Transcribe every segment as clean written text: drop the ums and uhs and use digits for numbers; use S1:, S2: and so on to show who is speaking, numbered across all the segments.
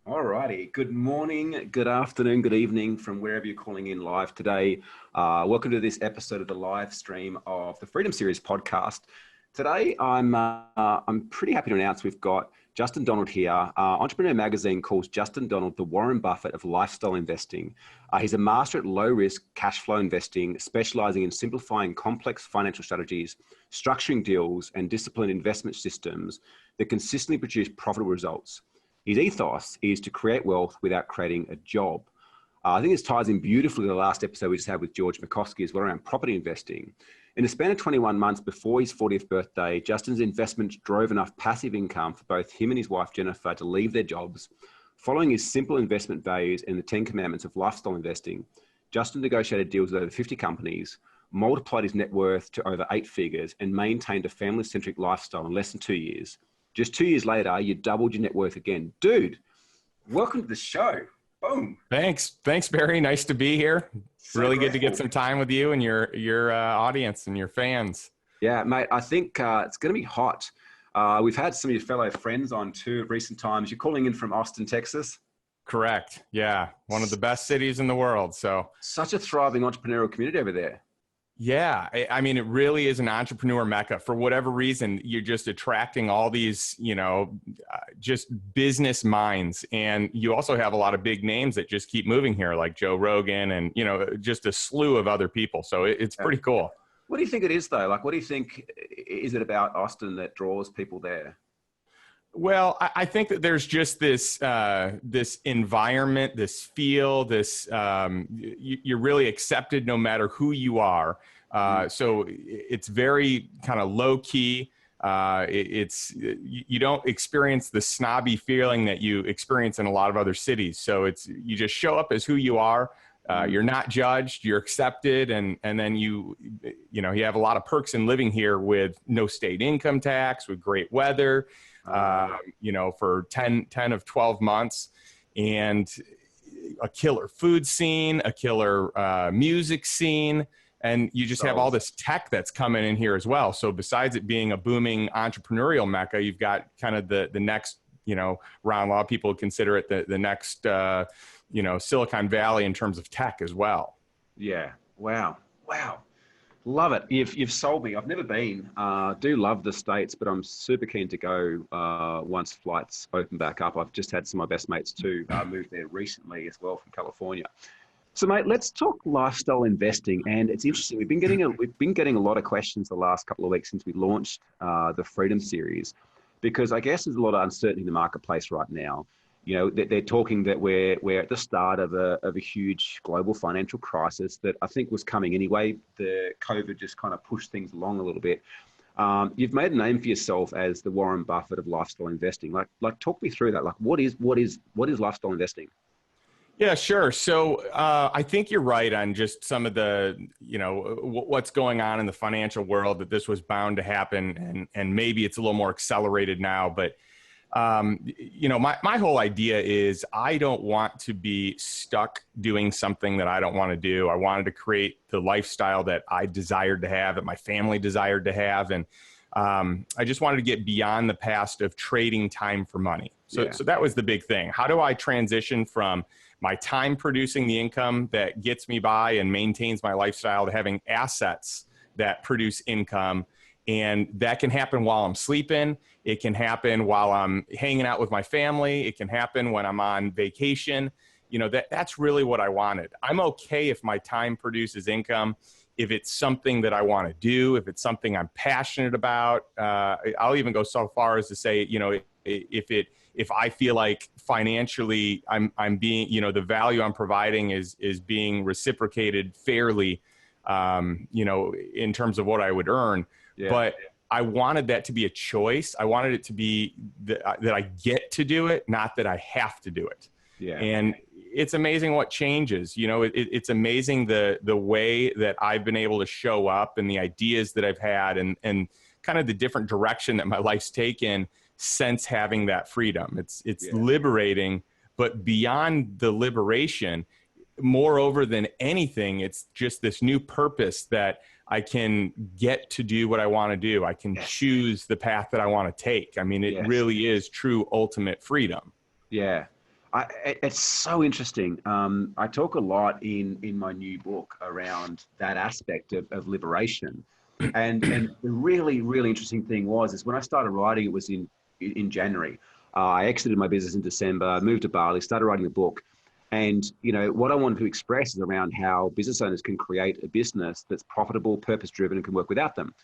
S1: Alrighty. Good morning, good afternoon, good evening from wherever you're calling in live today. Welcome to this episode of the live stream of the Freedom Series podcast. Today, I'm pretty happy to announce we've got Justin Donald here. Entrepreneur Magazine calls Justin Donald the Warren Buffett of lifestyle investing. He's a master at low-risk cash flow investing, specializing in simplifying complex financial strategies, structuring deals, and disciplined investment systems that consistently produce profitable results. His ethos is to create wealth without creating a job. I think this ties in beautifully to the last episode we just had with George McCoskey as well around property investing. In the span of 21 months before his 40th birthday, Justin's investments drove enough passive income for both him and his wife, Jennifer, to leave their jobs. Following his simple investment values and the 10 commandments of lifestyle investing, Justin negotiated deals with over 50 companies, multiplied his net worth to over 8 figures, and maintained a family-centric lifestyle in less than 2 years. Just 2 years later, you doubled your net worth again. Dude, welcome to the show. Boom.
S2: Thanks, Barry. Nice to be here.
S1: So
S2: really
S1: grateful.
S2: good to get some time with you and your audience and your fans.
S1: Yeah, mate, I think it's going to be hot. We've had some of your fellow friends on too at recent times. You're calling in from Austin, Texas?
S2: Correct. Yeah, one of the best cities in the world. So
S1: such a thriving entrepreneurial community over there.
S2: Yeah, I mean, it really is an entrepreneur mecca. For whatever reason, you're just attracting all these, just business minds. And you also have a lot of big names that just keep moving here, like Joe Rogan and, just a slew of other people. So it's pretty cool.
S1: What do you think it is, though? Like, what do you think is it about Austin that draws people there?
S2: Well, I think that there's just this this environment, this feel, this you're really accepted no matter who you are. So it's very kind of low key. You don't experience the snobby feeling that you experience in a lot of other cities. So you just show up as who you are. You're not judged. You're accepted, and then you have a lot of perks in living here with no state income tax, with great weather. For 10 of 12 months, and a killer food scene, a killer music scene, and you just have all this tech that's coming in here as well. So besides it being a booming entrepreneurial mecca, you've got kind of the next, round. A lot of people consider it the next, Silicon Valley in terms of tech as well.
S1: Yeah. Wow. Love it. You've sold me. I've never been. Do love the States, but I'm super keen to go once flights open back up. I've just had some of my best mates too move there recently as well from California. So, mate, let's talk lifestyle investing. And it's interesting. We've been getting a lot of questions the last couple of weeks since we launched the Freedom Series, because I guess there's a lot of uncertainty in the marketplace right now. They're talking that we're at the start of a huge global financial crisis that I think was coming anyway. The COVID just kind of pushed things along a little bit. You've made a name for yourself as the Warren Buffett of lifestyle investing. Like talk me through that. Like what is lifestyle investing?
S2: Yeah, sure. So I think you're right on just some of the, what's going on in the financial world, that this was bound to happen, and maybe it's a little more accelerated now, but my whole idea is I don't want to be stuck doing something that I don't want to do. I wanted to create the lifestyle that I desired to have, that my family desired to have. And I just wanted to get beyond the past of trading time for money. So that was the big thing. How do I transition from my time producing the income that gets me by and maintains my lifestyle to having assets that produce income? And that can happen while I'm sleeping. It can happen while I'm hanging out with my family. It can happen when I'm on vacation. That's really what I wanted. I'm okay if my time produces income, if it's something that I want to do, if it's something I'm passionate about. I'll even go so far as to say, if I feel like financially I'm being, the value I'm providing is being reciprocated fairly, in terms of what I would earn. Yeah. But I wanted that to be a choice. I wanted it to be that I get to do it, not that I have to do it. Yeah. And it's amazing what changes. It's amazing the way that I've been able to show up and the ideas that I've had and kind of the different direction that my life's taken since having that freedom. It's liberating, but beyond the liberation, moreover than anything, it's just this new purpose that I can get to do what I want to do. I can choose the path that I want to take. I mean, it really is true ultimate freedom.
S1: Yeah. It's so interesting. I talk a lot in my new book around that aspect of liberation. And the really interesting thing is when I started writing, it was in January. I exited my business in December, moved to Bali, started writing the book. And what I wanted to express is around how business owners can create a business that's profitable, purpose-driven, and can work without them.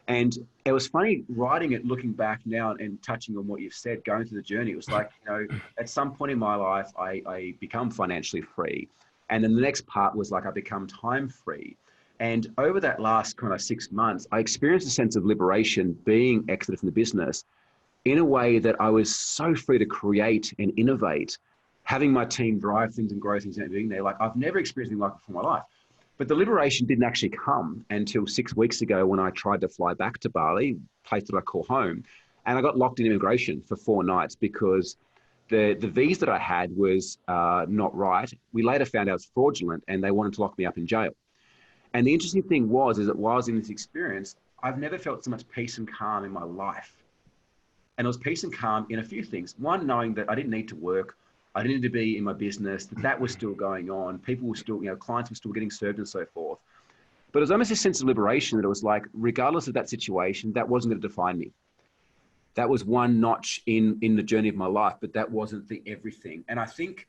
S1: And it was funny writing it, looking back now and touching on what you've said, going through the journey. It was like, at some point in my life, I become financially free. And then the next part was like, I become time free. And over that last kind of 6 months, I experienced a sense of liberation being exited from the business in a way that I was so free to create and innovate, having my team drive things and grow things and doing there. Like I've never experienced anything like it before in my life. But the liberation didn't actually come until 6 weeks ago when I tried to fly back to Bali, place that I call home. And I got locked in immigration for 4 nights because the visa that I had was not right. We later found out it was fraudulent and they wanted to lock me up in jail. And the interesting thing is that while I was in this experience, I've never felt so much peace and calm in my life. And it was peace and calm in a few things. One, knowing that I didn't need to work. I didn't need to be in my business, that was still going on. People were still, clients were still getting served and so forth. But it was almost a sense of liberation that it was like, regardless of that situation, that wasn't going to define me. That was one notch in the journey of my life, but that wasn't the everything. And I think,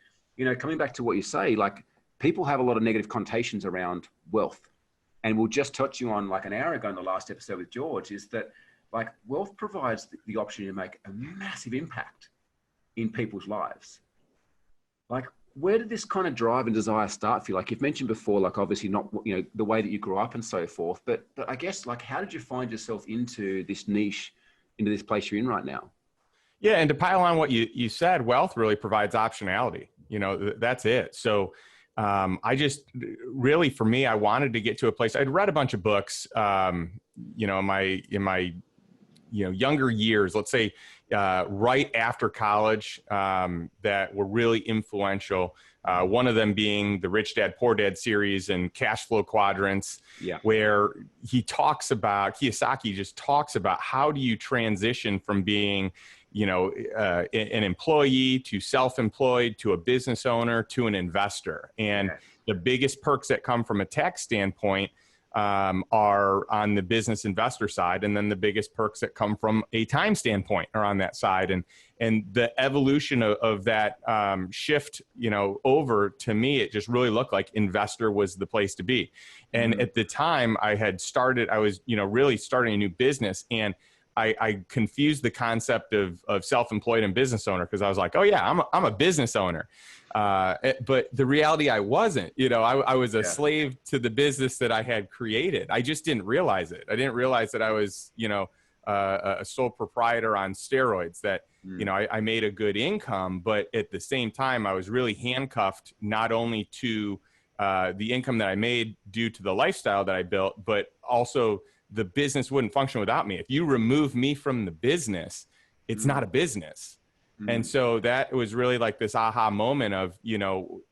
S1: coming back to what you say, like people have a lot of negative connotations around wealth. And we'll just touch you on like an hour ago in the last episode with George is that like wealth provides the option to make a massive impact in people's lives. Like, where did this kind of drive and desire start for you? Like you've mentioned before, like obviously not, the way that you grew up and so forth, but I guess like, how did you find yourself into this niche, into this place you're in right now?
S2: Yeah. And to pile on what you said, wealth really provides optionality. That's it. So I just really, for me, I wanted to get to a place. I'd read a bunch of books, in my younger years, let's say, right after college, that were really influential. One of them being the Rich Dad, Poor Dad series and cash flow quadrants, where Kiyosaki just talks about how do you transition from being, an employee to self-employed to a business owner to an investor. And the biggest perks that come from a tax standpoint are on the business investor side. And then the biggest perks that come from a time standpoint are on that side. And the evolution of that shift, over to me, it just really looked like investor was the place to be. And at the time I was, really starting a new business, and I confused the concept of self-employed and business owner, because I was like, oh yeah, I'm a business owner. But the reality, I wasn't. I was a slave to the business that I had created. I just didn't realize it. I didn't realize that I was, a sole proprietor on steroids, that, I made a good income, but at the same time, I was really handcuffed not only to the income that I made due to the lifestyle that I built, but also the business wouldn't function without me. If you remove me from the business, it's not a business. And so that was really like this aha moment of,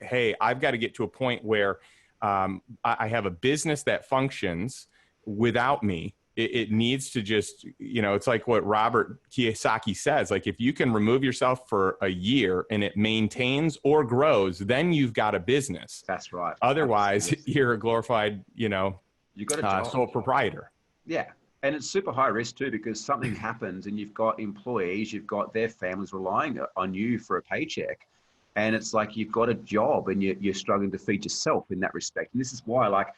S2: hey, I've got to get to a point where I have a business that functions without me. It needs to just, it's like what Robert Kiyosaki says, like if you can remove yourself for a year and it maintains or grows, then you've got a business.
S1: That's right.
S2: Otherwise, you're a glorified,
S1: you got a
S2: sole proprietor.
S1: Yeah. And it's super high risk too, because something happens and you've got employees, you've got their families relying on you for a paycheck. And it's like, you've got a job and you're struggling to feed yourself in that respect. And this is why, like,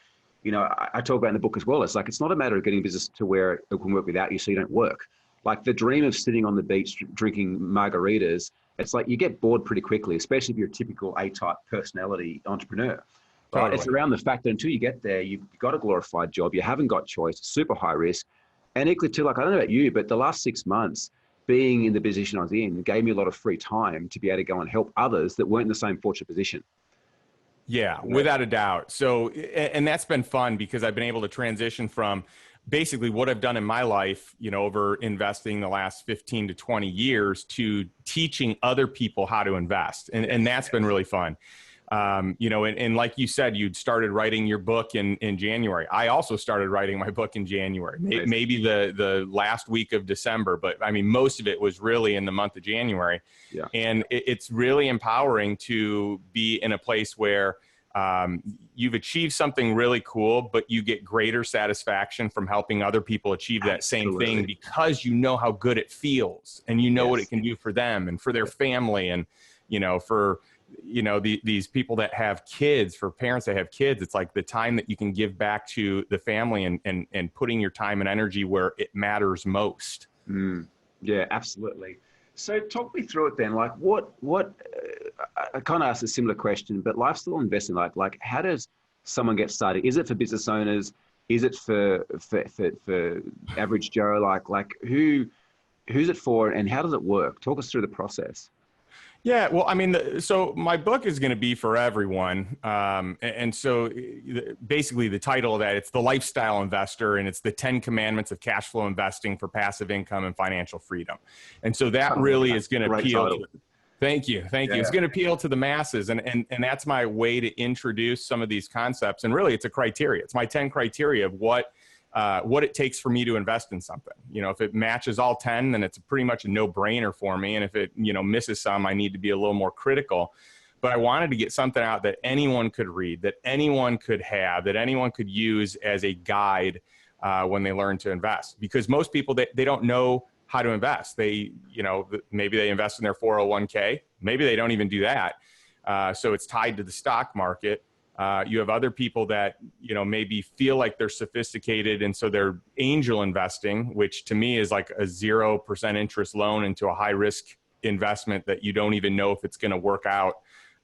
S1: I talk about in the book as well. It's like, it's not a matter of getting business to where it can work without you so you don't work. Like the dream of sitting on the beach, drinking margaritas, it's like you get bored pretty quickly, especially if you're a typical A-type personality entrepreneur. But it's around the fact that until you get there, you've got a glorified job, you haven't got choice, super high risk. And equally too, like, I don't know about you, but the last 6 months being in the position I was in gave me a lot of free time to be able to go and help others that weren't in the same fortunate position.
S2: Yeah, without a doubt. So, and that's been fun because I've been able to transition from basically what I've done in my life, over investing the last 15 to 20 years to teaching other people how to invest. And that's been really fun. And like you said, you'd started writing your book in January. I also started writing my book in January, maybe the last week of December, but I mean, most of it was really in the month of January.
S1: Yeah.
S2: And it's really empowering to be in a place where you've achieved something really cool, but you get greater satisfaction from helping other people achieve that same thing, because you know how good it feels, and you know what it can do for them and for their family, and for these people that have kids, for parents that have kids. It's like the time that you can give back to the family and putting your time and energy where it matters most.
S1: Yeah, absolutely. So talk me through it then. Like what I kind of asked a similar question, but lifestyle investing, like how does someone get started? Is it for business owners? Is it for average Joe? Like who's it for, and how does it work? Talk us through the process.
S2: Yeah, well, I mean, so my book is going to be for everyone. And so basically the title of that, it's The Lifestyle Investor, and it's the 10 Commandments of Cash Flow Investing for Passive Income and Financial Freedom. And so that really is going to appeal. Thank you. It's going to appeal to the masses. And that's my way to introduce some of these concepts. And really, it's a criteria. It's my 10 criteria of what it takes for me to invest in something. If it matches all 10, then it's pretty much a no-brainer for me. And if it, misses some, I need to be a little more critical. But I wanted to get something out that anyone could read, that anyone could have, that anyone could use as a guide when they learn to invest. Because most people, they don't know how to invest. Maybe they invest in their 401k. Maybe they don't even do that. So it's tied to the stock market. You have other people that, maybe feel like they're sophisticated, and so they're angel investing, which to me is like a 0% interest loan into a high risk investment that you don't even know if it's going to work out,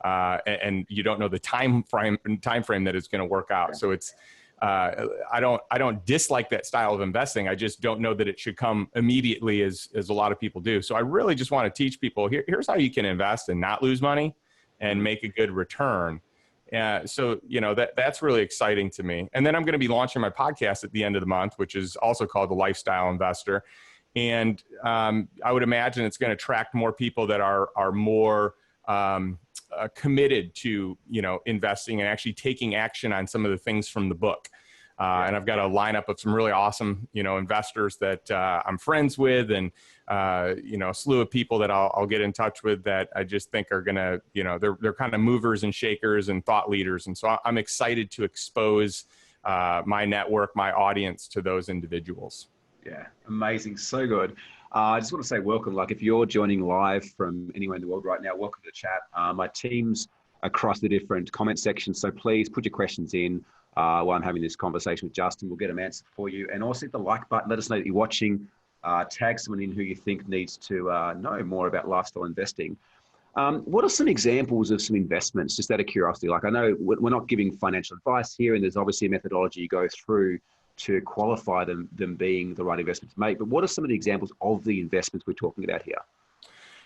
S2: and you don't know the time frame that it's going to work out. So it's I don't dislike that style of investing. I just don't know that it should come immediately as a lot of people do. So I really just want to teach people here's how you can invest and not lose money and make a good return. So, that's really exciting to me. And then I'm going to be launching my podcast at the end of the month, which is also called The Lifestyle Investor. And I would imagine it's going to attract more people that are more committed to, investing and actually taking action on some of the things from the book. And I've got a lineup of some really awesome, investors that I'm friends with, and, a slew of people that I'll get in touch with that I just think are going to, they're kind of movers and shakers and thought leaders. And so I'm excited to expose my network, my audience to those individuals.
S1: Yeah, amazing. So good. I just want to say welcome. Like if you're joining live from anywhere in the world right now, welcome to the chat. My team's across the different comment sections. So please put your questions in while I'm having this conversation with Justin. We'll get them answered for you. And also hit the like button. Let us know that you're watching. Tag someone in who you think needs to know more about lifestyle investing. What are some examples of some investments, just out of curiosity? Like I know we're not giving financial advice here, and there's obviously a methodology you go through to qualify them being the right investment to make. But what are some of the examples of the investments we're talking about here?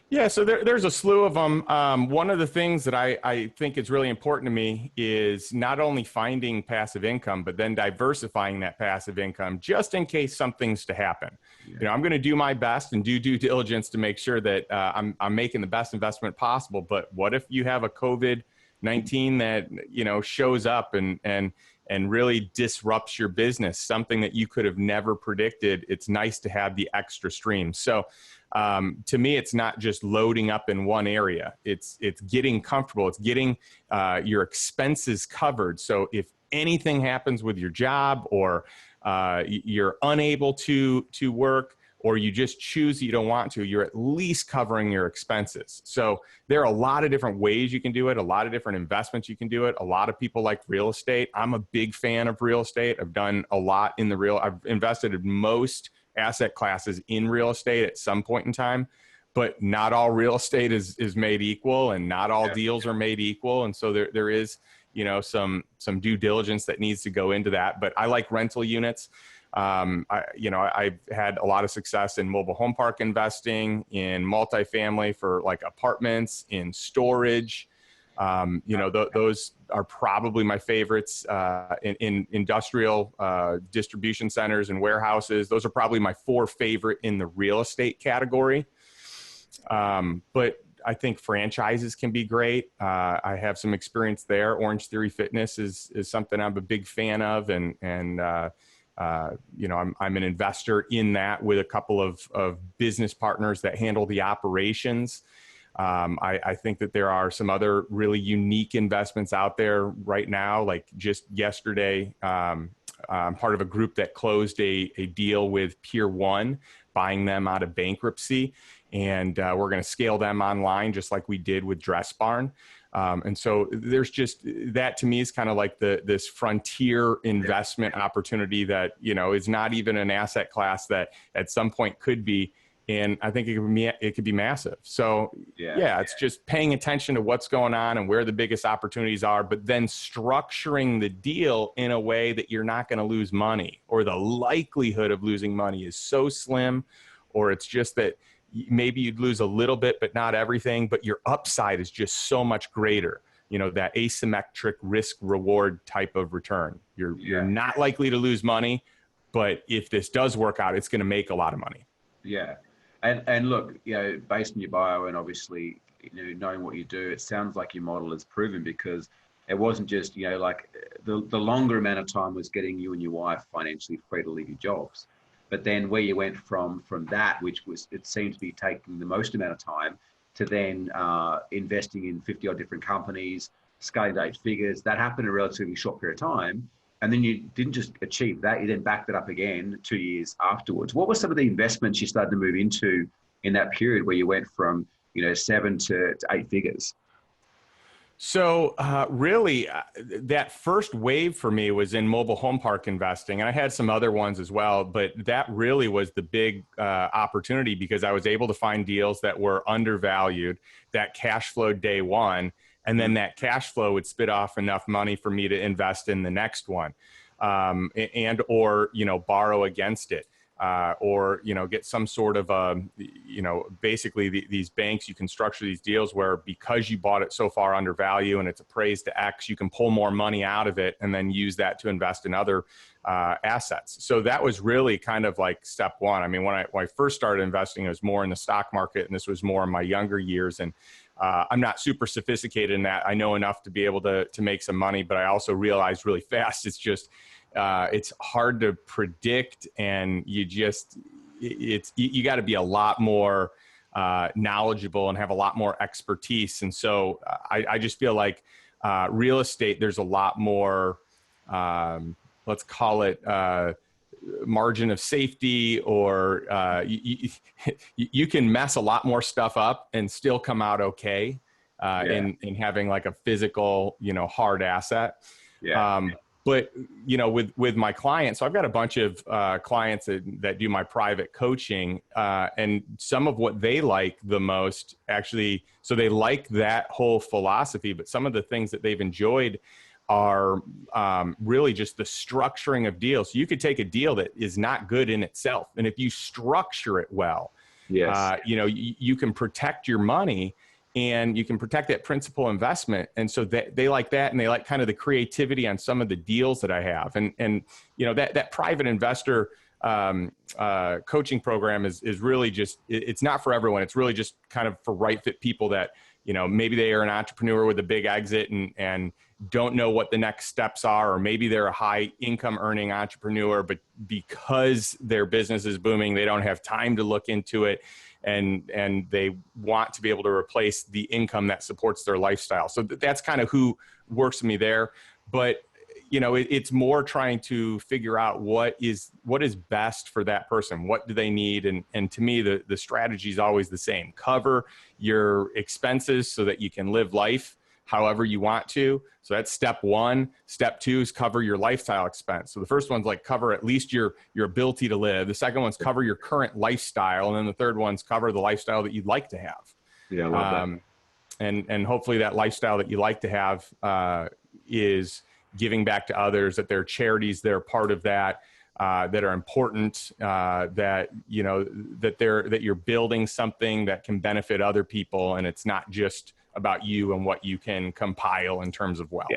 S2: Yeah, so there's a slew of them. One of the things that I think is really important to me is not only finding passive income, but then diversifying that passive income just in case something's to happen. Yeah. I'm going to do my best and do due diligence to make sure that I'm making the best investment possible. But what if you have a COVID-19 that shows up and really disrupts your business, something that you could have never predicted? It's nice to have the extra stream. So to me, it's not just loading up in one area. It's getting comfortable. It's getting your expenses covered. So if anything happens with your job, or you're unable to work, or you just choose you don't want to, you're at least covering your expenses. So there are a lot of different ways you can do it, a lot of different investments you can do it. A lot of people like real estate. I'm a big fan of real estate. I've done a lot in I've invested in most asset classes in real estate at some point in time, but not all real estate is made equal, and not all deals are made equal. And so there is, some due diligence that needs to go into that. But I like rental units. I've had a lot of success in mobile home park investing, in multifamily for like apartments, in storage. Those are probably my favorites. In industrial distribution centers and warehouses, those are probably my 4 favorite in the real estate category. But I think franchises can be great. I have some experience there. Orange Theory Fitness is something I'm a big fan of, and you know, I'm an investor in that with a couple of business partners that handle the operations. I think that there are some other really unique investments out there right now. Like just yesterday, I'm part of a group that closed a deal with Pier 1, buying them out of bankruptcy. And we're going to scale them online just like we did with Dress Barn. And so there's just, that to me is kind of like this frontier investment opportunity that, you know, is not even an asset class that at some point could be. And I think it could be massive. So yeah, it's just paying attention to what's going on and where the biggest opportunities are, but then structuring the deal in a way that you're not going to lose money, or the likelihood of losing money is so slim, or it's just that maybe you'd lose a little bit, but not everything, but your upside is just so much greater. You know, that asymmetric risk reward type of return. You're not likely to lose money, but if this does work out, it's going to make a lot of money.
S1: Yeah. And look, you know, based on your bio and obviously, you know, knowing what you do, it sounds like your model is proven, because it wasn't just, you know, like the longer amount of time was getting you and your wife financially free to leave your jobs. But then where you went from that, which was, it seemed to be taking the most amount of time, to then investing in 50 odd different companies, scaling to 8 figures, that happened in a relatively short period of time. And then you didn't just achieve that, you then backed it up again 2 years afterwards. What were some of the investments you started to move into in that period where you went from, you know, 7 to 8 figures?
S2: So really, that first wave for me was in mobile home park investing. And I had some other ones as well, but that really was the big opportunity, because I was able to find deals that were undervalued, that cash flowed day one. And then that cash flow would spit off enough money for me to invest in the next one, and or, you know, borrow against it, or, you know, get some sort of you know, basically these banks, you can structure these deals where, because you bought it so far under value and it's appraised to X, you can pull more money out of it and then use that to invest in other assets. So that was really kind of like step one. I mean, when I first started investing, it was more in the stock market, and this was more in my younger years. And I'm not super sophisticated in that. I know enough to be able to make some money, but I also realized really fast it's just it's hard to predict, and you got to be a lot more knowledgeable and have a lot more expertise. And so I just feel like real estate, there's a lot more, let's call it margin of safety, or you can mess a lot more stuff up and still come out okay in having like a physical, you know, hard asset. But, you know, with my clients, so I've got a bunch of clients that do my private coaching, and some of what they like the most, actually, so they like that whole philosophy, but some of the things that they've enjoyed are really just the structuring of deals. So you could take a deal that is not good in itself, and if you structure it well, you know, you can protect your money, and you can protect that principal investment. And so they like that, and they like kind of the creativity on some of the deals that I have. And you know, that private investor coaching program is really just, it's not for everyone. It's really just kind of for right fit people that, you know, maybe they are an entrepreneur with a big exit and don't know what the next steps are, or maybe they're a high income earning entrepreneur, but because their business is booming, they don't have time to look into it. And they want to be able to replace the income that supports their lifestyle. So that's kind of who works with me there. But, you know, it's more trying to figure out what is best for that person. What do they need? And to me, the strategy is always the same. Cover your expenses so that you can live life however you want to. So that's step one. Step two is cover your lifestyle expense. So the first one's like cover at least your ability to live. The second one's cover your current lifestyle. And then the third one's cover the lifestyle that you'd like to have.
S1: Yeah, I love that.
S2: And hopefully that lifestyle that you like to have is giving back to others, that there are charities that are part of that, that are important, that, you know, that you're building something that can benefit other people. And it's not just about you and what you can compile in terms of wealth.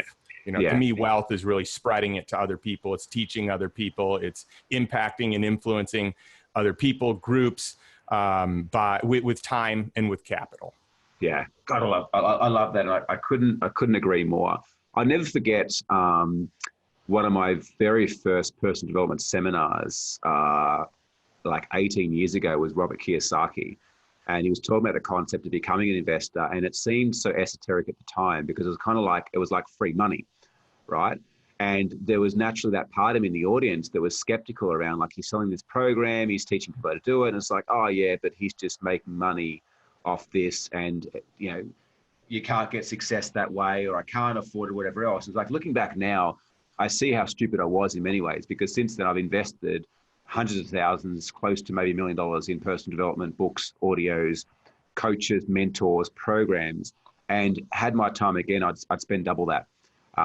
S2: You know, to me, wealth is really spreading it to other people. It's teaching other people. It's impacting and influencing other people, groups, with time and with capital.
S1: Yeah, God, I love that. And I couldn't agree more. I'll never forget one of my very first personal development seminars, like 18 years ago, was Robert Kiyosaki. And he was talking about the concept of becoming an investor. And it seemed so esoteric at the time because it was like free money, right? And there was naturally that part of him in the audience that was skeptical around, like, he's selling this program, he's teaching people how to do it. And it's like, oh yeah, but he's just making money off this. And, you know, you can't get success that way, or I can't afford it, whatever else. It's like, looking back now, I see how stupid I was in many ways, because since then I've invested hundreds of thousands, close to maybe $1 million in personal development, books, audios, coaches, mentors, programs, and had my time again, I'd spend double that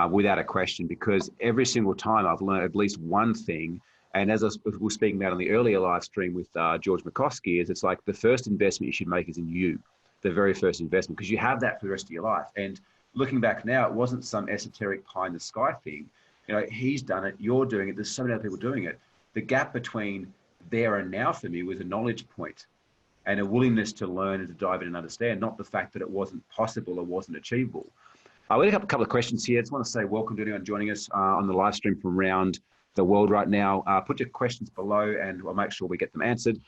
S1: without a question, because every single time I've learned at least one thing. And as we were speaking about on the earlier live stream with George McCoskey, is it's like the first investment you should make is in you, the very first investment, because you have that for the rest of your life. And looking back now, it wasn't some esoteric pie in the sky thing. You know, he's done it, you're doing it, there's so many other people doing it. The gap between there and now for me was a knowledge point and a willingness to learn and to dive in and understand, not the fact that it wasn't possible or wasn't achievable. We have a couple of questions here. I just want to say welcome to anyone joining us on the live stream from around the world right now. Put your questions below and we'll make sure we get them answered.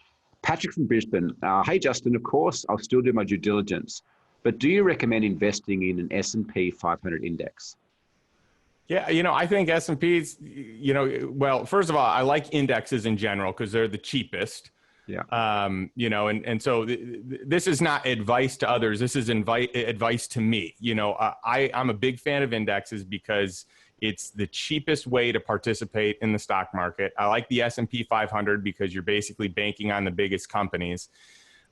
S1: Patrick from Brisbane. Hey, Justin, of course, I'll still do my due diligence, but do you recommend investing in an S&P 500 index?
S2: Yeah, I think S&Ps, well, first of all, I like indexes in general because they're the cheapest.
S1: Yeah.
S2: And so this is not advice to others. This is advice to me. I'm a big fan of indexes because it's the cheapest way to participate in the stock market. I like the S&P 500 because you're basically banking on the biggest companies.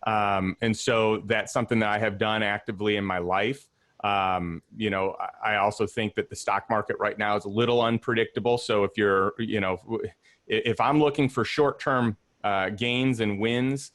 S2: And so that's something that I have done actively in my life. I also think that the stock market right now is a little unpredictable. So if I'm looking for short-term gains and wins,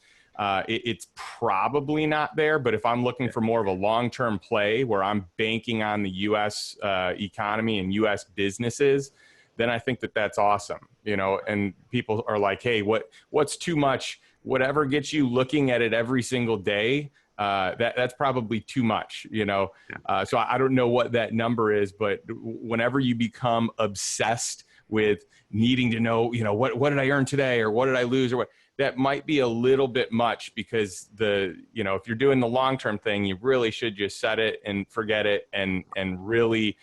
S2: it's probably not there. But if I'm looking for more of a long-term play where I'm banking on the U.S. Economy and U.S. businesses, then I think that that's awesome. And people are like, hey, what's too much? Whatever gets you looking at it every single day, that's probably too much, So I don't know what that number is, but whenever you become obsessed with needing to know, what did I earn today, or what did I lose, or what, that might be a little bit much, because if you're doing the long-term thing, you really should just set it and forget it. And really,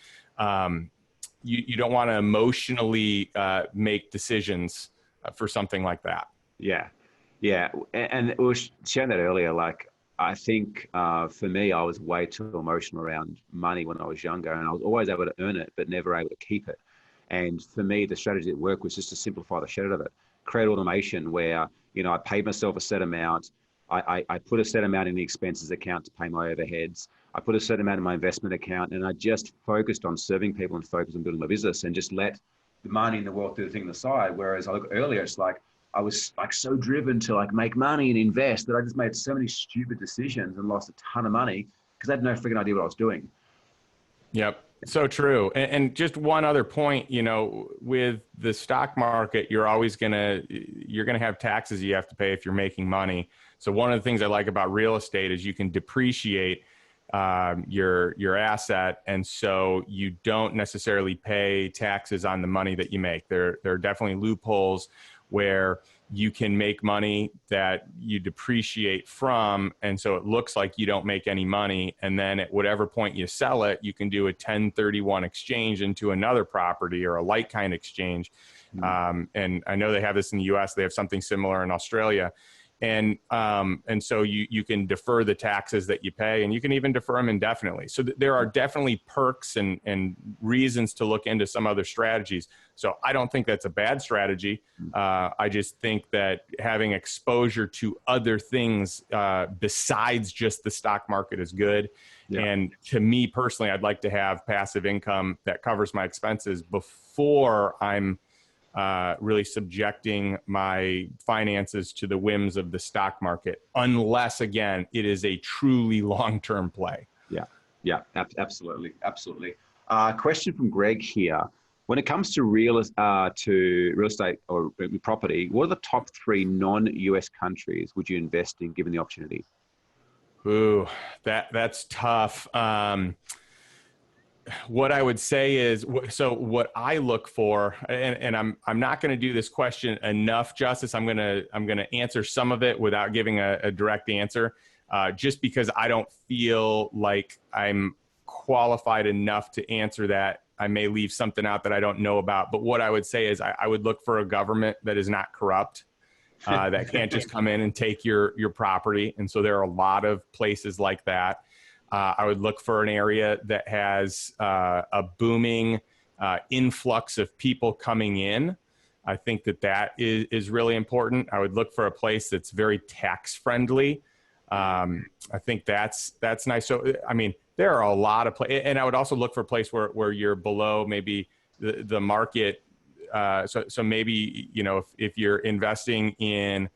S2: you don't want to emotionally make decisions for something like that.
S1: Yeah. Yeah. And we were sharing that earlier, like, I think for me, I was way too emotional around money when I was younger, and I was always able to earn it, but never able to keep it. And for me, the strategy that worked was just to simplify the shit out of it, create automation where, I paid myself a set amount. I put a set amount in the expenses account to pay my overheads. I put a certain amount in my investment account, and I just focused on serving people and focused on building my business, and just let the money in the world do the thing on the side. Whereas I look earlier, it's like, I was like so driven to like make money and invest that I just made so many stupid decisions and lost a ton of money because I had no freaking idea what I was doing.
S2: Yep. So true. And just one other point, with the stock market, you're going to have taxes you have to pay if you're making money. So one of the things I like about real estate is you can depreciate your asset. And so you don't necessarily pay taxes on the money that you make. There are definitely loopholes where you can make money that you depreciate from. And so it looks like you don't make any money. And then at whatever point you sell it, you can do a 1031 exchange into another property, or a like-kind exchange. And I know they have this in the US. They have something similar in Australia. And so you can defer the taxes that you pay, and you can even defer them indefinitely. So there are definitely perks and reasons to look into some other strategies. So I don't think that's a bad strategy. I just think that having exposure to other things besides just the stock market is good. Yeah. And to me personally, I'd like to have passive income that covers my expenses before I'm really subjecting my finances to the whims of the stock market, unless, again, it is a truly long-term play.
S1: Yeah, absolutely. Question from Greg here. When it comes to real estate or property, what are the top 3 non-US countries would you invest in given the opportunity?
S2: Ooh, that's tough. What I would say is, so what I look for, and I'm not going to do this question enough justice. I'm gonna answer some of it without giving a direct answer, just because I don't feel like I'm qualified enough to answer that. I may leave something out that I don't know about. But what I would say is, I would look for a government that is not corrupt, that can't just come in and take your property. And so there are a lot of places like that. I would look for an area that has a booming influx of people coming in. I think that is really important. I would look for a place that's very tax friendly. I think that's nice. So, I mean, there are a lot of places, and I would also look for a place where you're below maybe the market. So maybe, if you're investing in,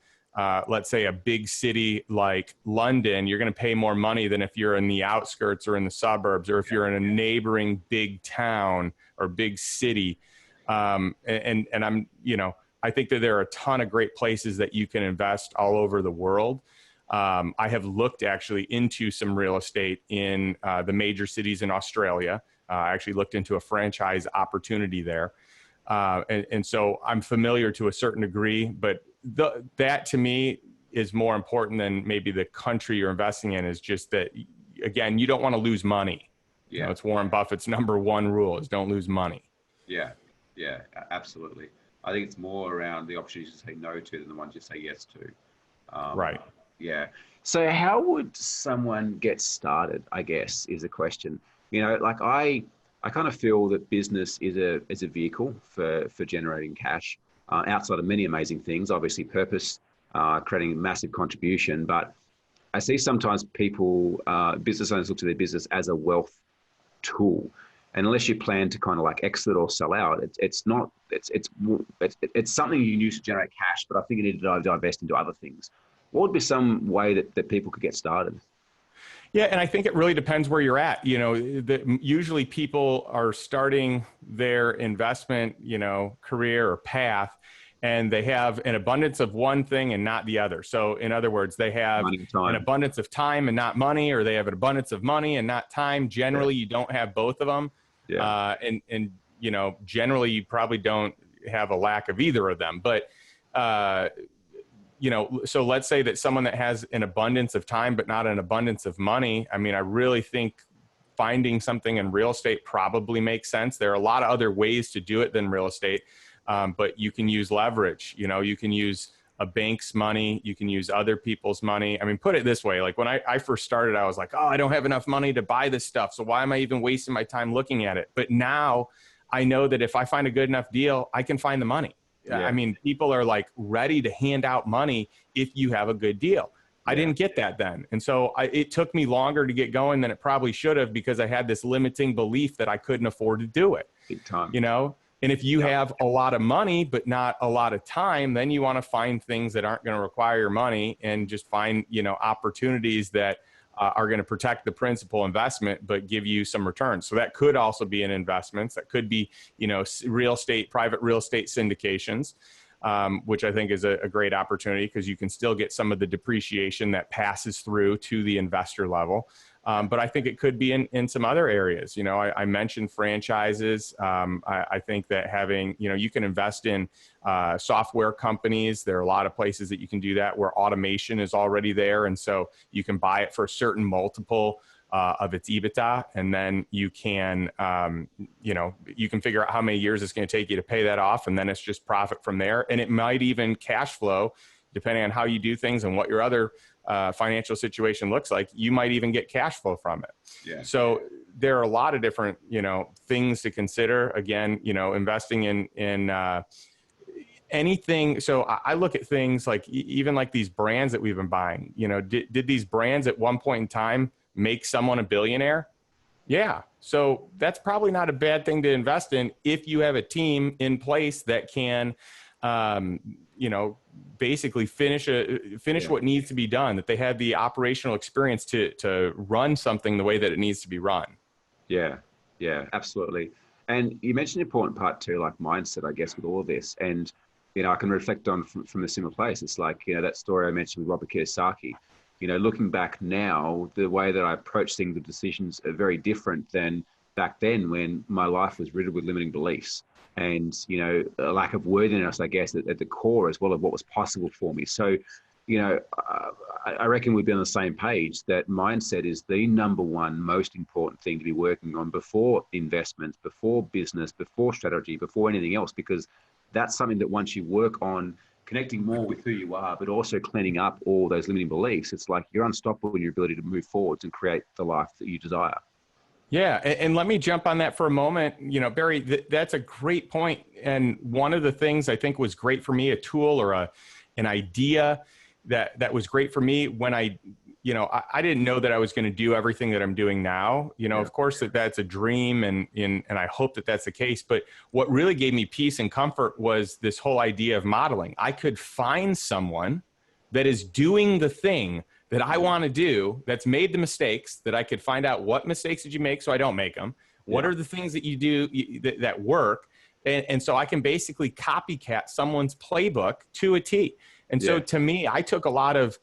S2: let's say, a big city like London, you're going to pay more money than if you're in the outskirts or in the suburbs, or if you're in a neighboring big town or big city. And I'm, I think that there are a ton of great places that you can invest all over the world. I have looked actually into some real estate in the major cities in Australia. I actually looked into a franchise opportunity there. And so I'm familiar to a certain degree, but that to me is more important than maybe the country you're investing in. Is just that, again, you don't want to lose money.
S1: Yeah.
S2: It's Warren Buffett's number one rule is don't lose money.
S1: Yeah. Yeah, absolutely. I think it's more around the opportunities to say no to than the ones you say yes to.
S2: Right.
S1: Yeah. So how would someone get started, I guess, is the question. Like I kind of feel that business is a vehicle for generating cash, outside of many amazing things, obviously purpose, creating a massive contribution. But I see sometimes people, business owners look to their business as a wealth tool. And unless you plan to kind of like exit or sell out, it's something you use to generate cash, but I think you need to divest into other things. What would be some way that people could get started?
S2: Yeah, and I think it really depends where you're at. Usually people are starting their investment, career or path, and they have an abundance of one thing and not the other. So in other words, they have an abundance of time and not money, or they have an abundance of money and not time. Generally, you don't have both of them. Yeah. And generally you probably don't have a lack of either of them. But, so let's say that someone that has an abundance of time, but not an abundance of money. I mean, I really think finding something in real estate probably makes sense. There are a lot of other ways to do it than real estate. But you can use leverage, you can use a bank's money, you can use other people's money. I mean, put it this way, like when I first started, I was like, oh, I don't have enough money to buy this stuff. So why am I even wasting my time looking at it? But now I know that if I find a good enough deal, I can find the money. Yeah. I mean, people are like ready to hand out money if you have a good deal. I didn't get that then. And so it took me longer to get going than it probably should have, because I had this limiting belief that I couldn't afford to do it.
S1: Big time.
S2: And if you have a lot of money, but not a lot of time, then you want to find things that aren't going to require your money and just find, opportunities that are going to protect the principal investment, but give you some returns. So that could also be in investments. That could be, real estate, private real estate syndications, which I think is a great opportunity, because you can still get some of the depreciation that passes through to the investor level. But I think it could be in some other areas. I mentioned franchises. I think that having, you can invest in software companies. There are a lot of places that you can do that where automation is already there. And so you can buy it for a certain multiple of its EBITDA. And then you can, you can figure out how many years it's going to take you to pay that off. And then it's just profit from there. And it might even cash flow, depending on how you do things and what your other financial situation looks like. You might even get cash flow from it. Yeah. So there are a lot of different, things to consider. Again, investing in anything. So I look at things like even like these brands that we've been buying. Did these brands at one point in time make someone a billionaire? Yeah. So that's probably not a bad thing to invest in if you have a team in place that can, basically finish what needs to be done, that they have the operational experience to run something the way that it needs to be run.
S1: Yeah, absolutely. And you mentioned an important part too, like mindset, I guess, with all of this. And, I can reflect on from a similar place. It's like, that story I mentioned with Robert Kiyosaki. looking back now, the way that I approach things, the decisions are very different than back then when my life was riddled with limiting beliefs and, a lack of worthiness, I guess, at the core as well of what was possible for me. So, I reckon we'd be on the same page that mindset is the number one most important thing to be working on before investments, before business, before strategy, before anything else, because that's something that once you work on connecting more with who you are, but also cleaning up all those limiting beliefs, it's like you're unstoppable in your ability to move forwards and create the life that you desire.
S2: Yeah. And let me jump on that for a moment. Barry, that's a great point. And one of the things I think was great for me, a tool or an idea that was great for me when I didn't know that I was going to do everything that I'm doing now. Of course that's a dream and I hope that that's the case. But what really gave me peace and comfort was this whole idea of modeling. I could find someone that is doing the thing that I want to do, that's made the mistakes, that I could find out what mistakes did you make so I don't make them. What are the things that you do that work? And so I can basically copycat someone's playbook to a T. And so to me, I took a lot of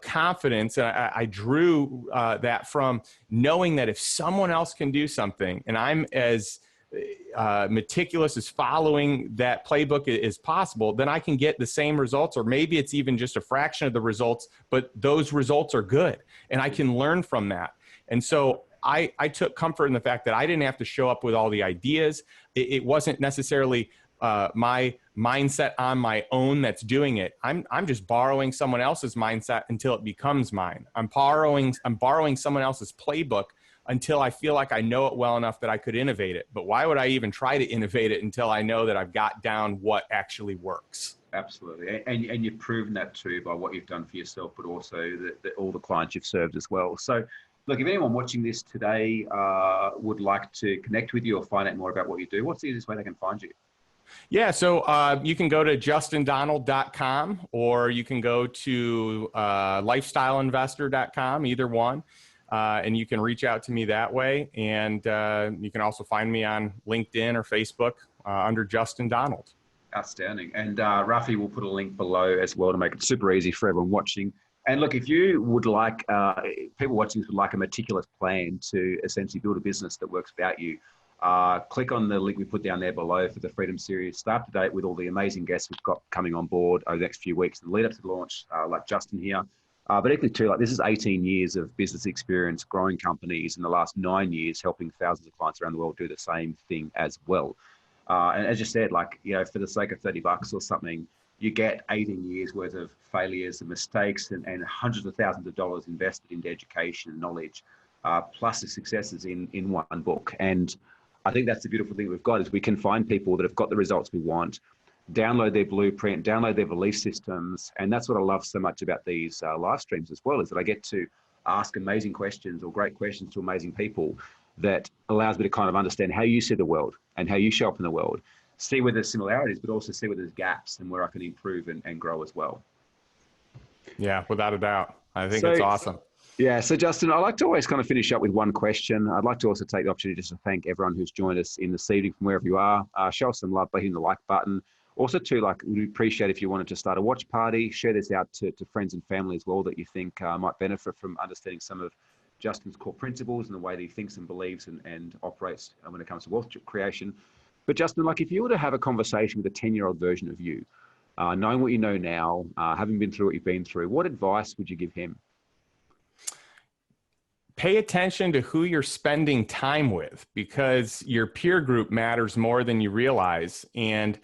S2: confidence, and I drew that from knowing that if someone else can do something and I'm as meticulous as following that playbook as possible, then I can get the same results, or maybe it's even just a fraction of the results, but those results are good and I can learn from that. And so I took comfort in the fact that I didn't have to show up with all the ideas. It wasn't necessarily my mindset on my own that's doing it. I'm just borrowing someone else's mindset until it becomes mine. I'm borrowing someone else's playbook until I feel like I know it well enough that I could innovate it. But why would I even try to innovate it until I know that I've got down what actually works?
S1: Absolutely. And you've proven that too by what you've done for yourself, but also all the clients you've served as well. So look, if anyone watching this today would like to connect with you or find out more about what you do, what's the easiest way they can find you?
S2: Yeah, so you can go to justindonald.com or you can go to lifestyleinvestor.com, either one. And you can reach out to me that way. And you can also find me on LinkedIn or Facebook under Justin Donald.
S1: Outstanding. And Rafi will put a link below as well to make it super easy for everyone watching. And look, if you would like, people watching this would like a meticulous plan to essentially build a business that works without you, click on the link we put down there below for the Freedom Series. Stay up to date with all the amazing guests we've got coming on board over the next few weeks and lead up to the launch, like Justin here. But equally too, like this is 18 years of business experience, growing companies, in the last 9 years, helping thousands of clients around the world do the same thing as well. And as you said, like, for the sake of $30 or something, you get 18 years worth of failures and mistakes and hundreds of thousands of dollars invested into education and knowledge, plus the successes in one book. And I think that's the beautiful thing we've got is we can find people that have got the results we want, download their blueprint, download their belief systems. And that's what I love so much about these live streams as well, is that I get to ask amazing questions or great questions to amazing people that allows me to kind of understand how you see the world and how you show up in the world, see where there's similarities, but also see where there's gaps and where I can improve and grow as well.
S2: Yeah, without a doubt. I think it's awesome.
S1: Yeah. So Justin, I like to always kind of finish up with one question. I'd like to also take the opportunity just to thank everyone who's joined us in this evening from wherever you are. Show us some love by hitting the like button. Also too, like, we'd appreciate if you wanted to start a watch party, share this out to friends and family as well that you think might benefit from understanding some of Justin's core principles and the way that he thinks and believes and operates when it comes to wealth creation. But Justin, like, if you were to have a conversation with a 10-year-old version of you, knowing what you know now, having been through what you've been through, what advice would you give him?
S2: Pay attention to who you're spending time with, because your peer group matters more than you realize. And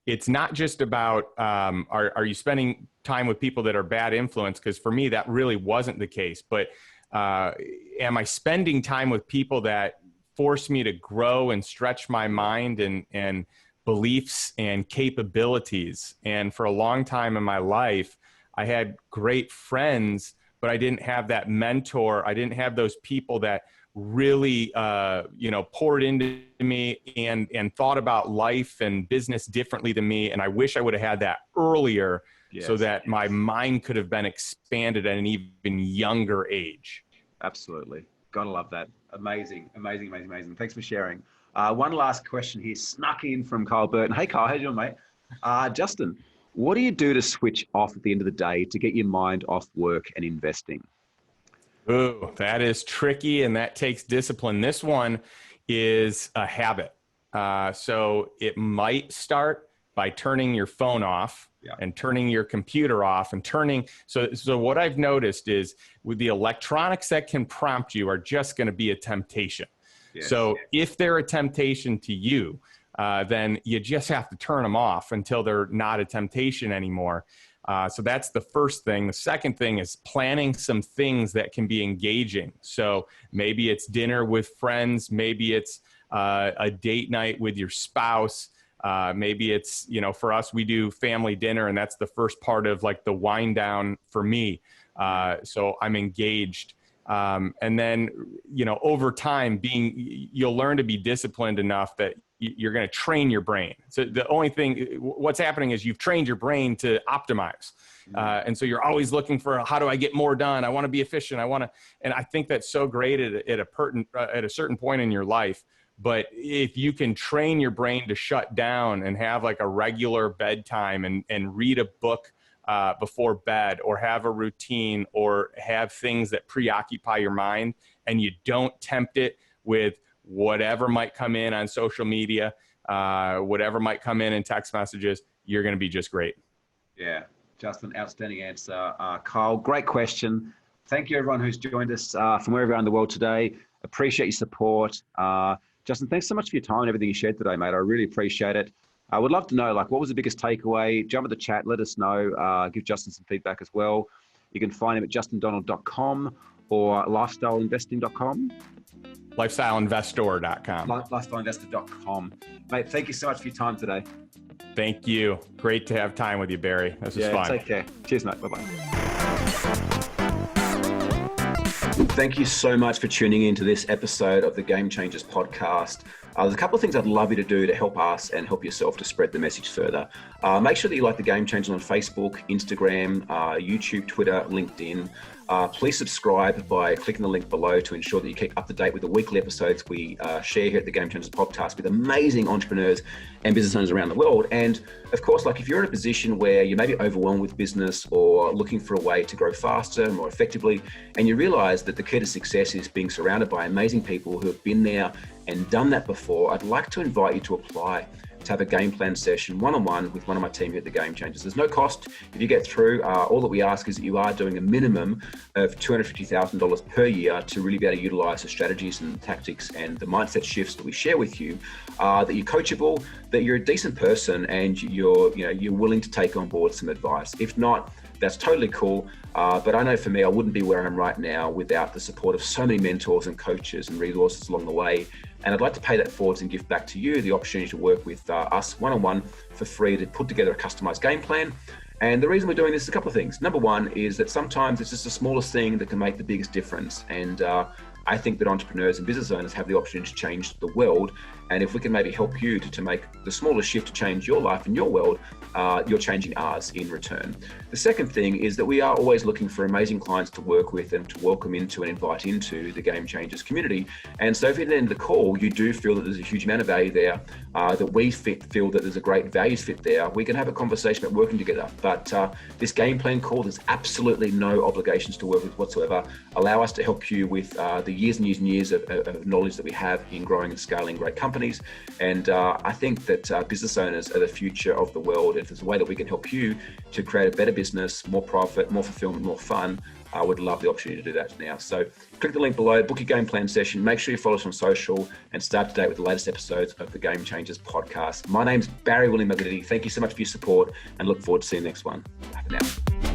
S2: it's not just about, are you spending time with people that are bad influence? Because for me, that really wasn't the case. But am I spending time with people that force me to grow and stretch my mind and beliefs and capabilities? And for a long time in my life, I had great friends, but I didn't have that mentor. I didn't have those people that really, poured into me and thought about life and business differently than me. And I wish I would have had that earlier, so that my mind could have been expanded at an even younger age.
S1: Absolutely. Gotta love that. Amazing. Thanks for sharing. One last question here snuck in from Kyle Burton. Hey, Kyle, how you doing, mate? Justin, What do you do to switch off at the end of the day to get your mind off work and investing?
S2: Ooh, that is tricky, and that takes discipline. This one is a habit. So it might start by turning your phone off and turning your computer off and turning. So what I've noticed is with the electronics that can prompt you are just going to be a temptation. Yes. So if they're a temptation to you, then you just have to turn them off until they're not a temptation anymore. So that's the first thing. The second thing is planning some things that can be engaging. So maybe it's dinner with friends. Maybe it's a date night with your spouse. Maybe it's, for us, we do family dinner, and that's the first part of like the wind down for me. So I'm engaged. And then, over time you'll learn to be disciplined enough that you're going to train your brain. So the only thing, what's happening is you've trained your brain to optimize. And so you're always looking for, how do I get more done? I want to be efficient. And I think that's so great at a certain point in your life. But if you can train your brain to shut down and have like a regular bedtime and read a book before bed, or have a routine, or have things that preoccupy your mind, and you don't tempt it with whatever might come in on social media, whatever might come in text messages, you're going to be just great.
S1: Yeah, Justin, outstanding answer. Kyle, great question. Thank you everyone who's joined us from wherever around the world today. Appreciate your support. Justin, thanks so much for your time and everything you shared today, mate. I really appreciate it. I would love to know, what was the biggest takeaway? Jump in the chat, let us know. Give Justin some feedback as well. You can find him at justindonald.com or lifestyleinvesting.com.
S2: Lifestyleinvestor.com.
S1: Lifestyleinvestor.com. Mate, thank you so much for your time today.
S2: Thank you. Great to have time with you, Barry. This was fun.
S1: Take care. Cheers, mate. Bye-bye. Thank you so much for tuning in to this episode of the Game Changers podcast. There's a couple of things I'd love you to do to help us and help yourself to spread the message further. Make sure that you like the Game Changers on Facebook, Instagram, YouTube, Twitter, LinkedIn. Please subscribe by clicking the link below to ensure that you keep up to date with the weekly episodes we share here at the Game Changers podcast with amazing entrepreneurs and business owners around the world. And of course, if you're in a position where you may be overwhelmed with business or looking for a way to grow faster, more effectively, and you realize that the key to success is being surrounded by amazing people who have been there and done that before, I'd like to invite you to apply to have a game plan session one-on-one with one of my team here at the Game Changers. There's no cost if you get through. All that we ask is that you are doing a minimum of $250,000 per year to really be able to utilize the strategies and tactics and the mindset shifts that we share with you, that you're coachable, that you're a decent person, and you're willing to take on board some advice. If not, that's totally cool. But I know for me, I wouldn't be where I am right now without the support of so many mentors and coaches and resources along the way. And I'd like to pay that forward and give back to you the opportunity to work with us one-on-one for free to put together a customized game plan. And the reason we're doing this is a couple of things. Number one is that sometimes it's just the smallest thing that can make the biggest difference. And I think that entrepreneurs and business owners have the opportunity to change the world. And if we can maybe help you to make the smallest shift to change your life and your world, you're changing ours in return. The second thing is that we are always looking for amazing clients to work with and to welcome into and invite into the Game Changers community. And so if at the end of the call, you do feel that there's a huge amount of value there, that we feel that there's a great values fit there, we can have a conversation about working together. But this game plan call, there's absolutely no obligations to work with whatsoever. Allow us to help you with the years and years and years of knowledge that we have in growing and scaling great companies. And I think that business owners are the future of the world. If there's a way that we can help you to create a better business, more profit, more fulfillment, more fun, I would love the opportunity to do that now. So click the link below, book your game plan session, make sure you follow us on social, and start today with the latest episodes of the Game Changers podcast. My name's Barry William McGlitty. Thank you so much for your support, and look forward to seeing you next one. Bye for now.